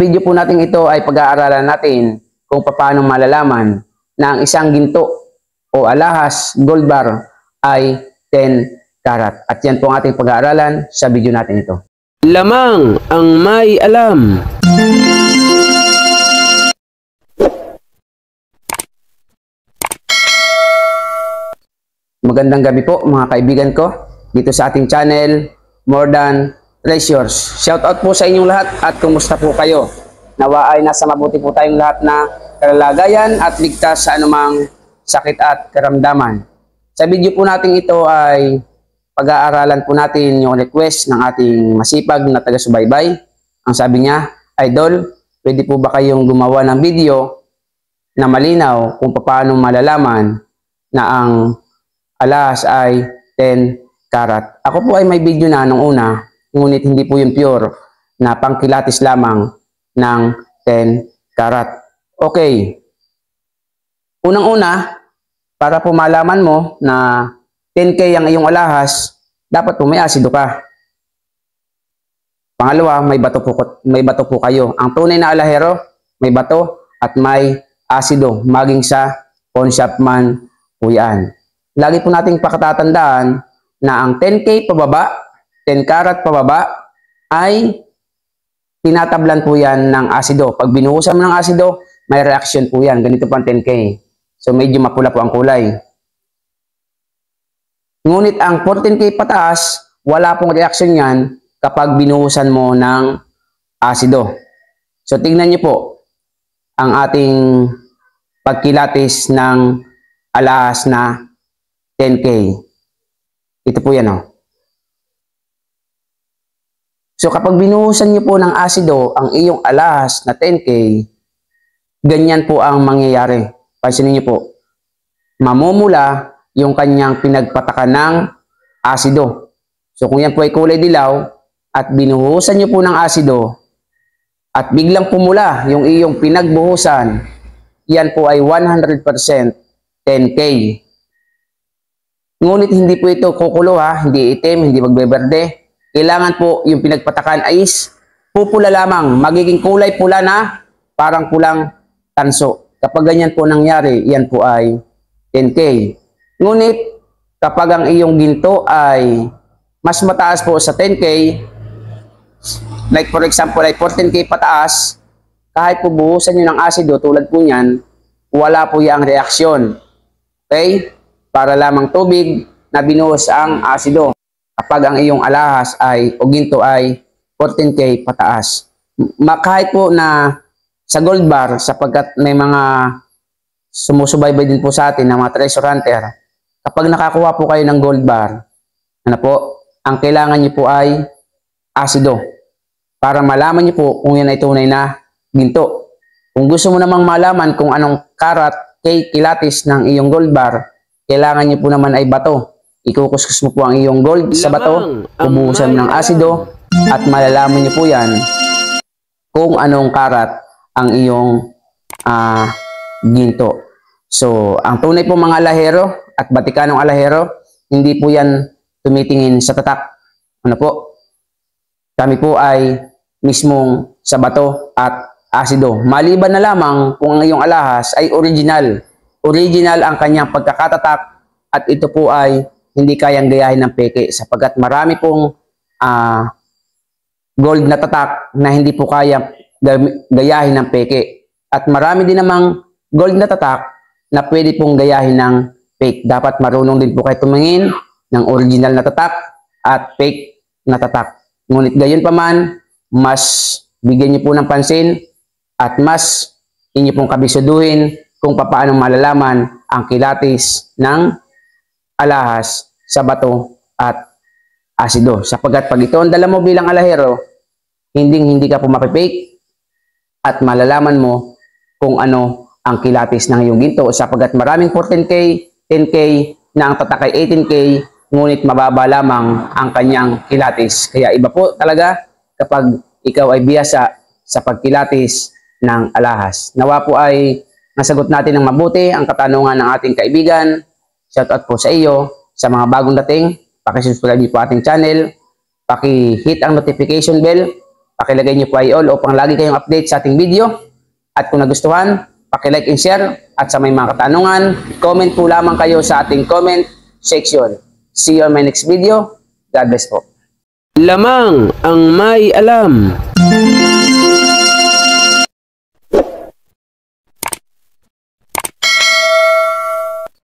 Video po natin ito ay pag-aaralan natin kung paano malalaman na ang isang ginto o alahas gold bar ay 10 karat. At yan po ang ating pag-aaralan sa video natin ito. Lamang ang may alam. Magandang gabi po mga kaibigan ko dito sa ating channel, More Than Treasures. Shout out po sa inyong lahat at kumusta po kayo? Nawa ay nasa mabuti po tayong lahat na kalagayan at ligtas sa anumang sakit at karamdaman. Sa video po natin ito ay pag-aaralan po natin yung request ng ating masipag na taga-subaybay. Ang sabi niya, Idol, pwede po ba kayong gumawa ng video na malinaw kung paano malalaman na ang alahas ay 10 karat? Ako po ay may video na nung una, ngunit hindi po yung pure na pangkilatis lamang ng 10 karat. Okay. Unang-una, para po malaman mo na 10K ang iyong alahas, dapat po may asido ka. Pangalawa, may bato po kayo. Ang tunay na alahero, may bato at may asido. Maging sa pawn shop man po yan. Lagi po nating pakatatandaan na ang 10K pababa, 10 karat pababa, ay tinatablan po yan ng asido. Pag binuhusan mo ng asido, may reaction po yan. Ganito po ang 10K. So medyo mapula po ang kulay. Ngunit ang 14K pataas, wala pong reaction yan kapag binuhusan mo ng asido. So tingnan niyo po ang ating pagkilatis ng alahas na 10K. Ito po yan, oh. So kapag binuhusan niyo po ng asido ang iyong alahas na 10K, ganyan po ang mangyayari. Pansinin niyo po, mamumula yung kanyang pinagpatakan ng asido. So kung yan po ay kulay dilaw at binuhusan niyo po ng asido at biglang pumula yung iyong pinagbuhusan, yan po ay 100% 10K. Ngunit hindi po ito kukulo, ha, hindi itim, hindi magbeberde. Kailangan po yung pinagpatakan ay pupula lamang, magiging kulay pula na parang pulang tanso. Kapag ganyan po nangyari, yan po ay 10K. Ngunit kapag ang iyong ginto ay mas mataas po sa 10K, like for example ay 14K pataas, kahit po buhusan nyo ng asido tulad po niyan, wala po yung reaksyon. Okay? Para lamang tubig na binuhos ang asido. Kapag ang iyong alahas ay o ginto ay 14K pataas. Kahit po na sa gold bar, sapagkat may mga sumusubaybay din po sa atin ng mga treasure hunter, kapag nakakuha po kayo ng gold bar, ano po, ang kailangan nyo po ay asido. Para malaman nyo po kung yan ay tunay na ginto. Kung gusto mo namang malaman kung anong karat, kilatis ng iyong gold bar, kailangan nyo po naman ay bato. Ikukuskus mo po ang iyong gold sa bato, ubuhusan mo ng asido, at malalaman nyo po yan kung anong karat ang iyong ginto. So, ang tunay po mga alahero at batikanong alahero, hindi po yan tumitingin sa tatak. Ano po? Kami po ay mismong sa bato at asido. Maliban na lamang kung ang iyong alahas ay original. Original ang kanyang pagkakatatak at ito po ay hindi kayang gayahin ng peke sapagkat marami pong gold na tatak na hindi po kaya gayahin ng peke. At marami din namang gold na tatak na pwede pong gayahin ng fake. Dapat marunong din po kayo tumingin ng original na tatak at fake na tatak. Ngunit gayon pa man, mas bigyan niyo po ng pansin at mas inyo pong kabisuduhin kung paano malalaman ang kilatis ng alahas sa bato at asido. Sapagkat pag ito ang dala mo bilang alahero, hindi ka po mapipake at malalaman mo kung ano ang kilatis ng iyong ginto. Sapagkat maraming 14K, 10K na ang tatak ay 18K, ngunit mababa lamang ang kanyang kilatis. Kaya iba po talaga kapag ikaw ay biyasa sa pagkilatis ng alahas. Nawa po ay nasagot natin ng mabuti ang katanungan ng ating kaibigan. Shoutout po sa iyo. Sa mga bagong dating, paki-subscribe po ating channel, paki-hit ang notification bell Pakilagay niyo po ay all upang lagi kayong update sa ating video. At kung nagustuhan, pakilike and share. At sa may mga katanungan, comment po lamang kayo sa ating comment section. See you on my next video. God bless po. Lamang ang may alam.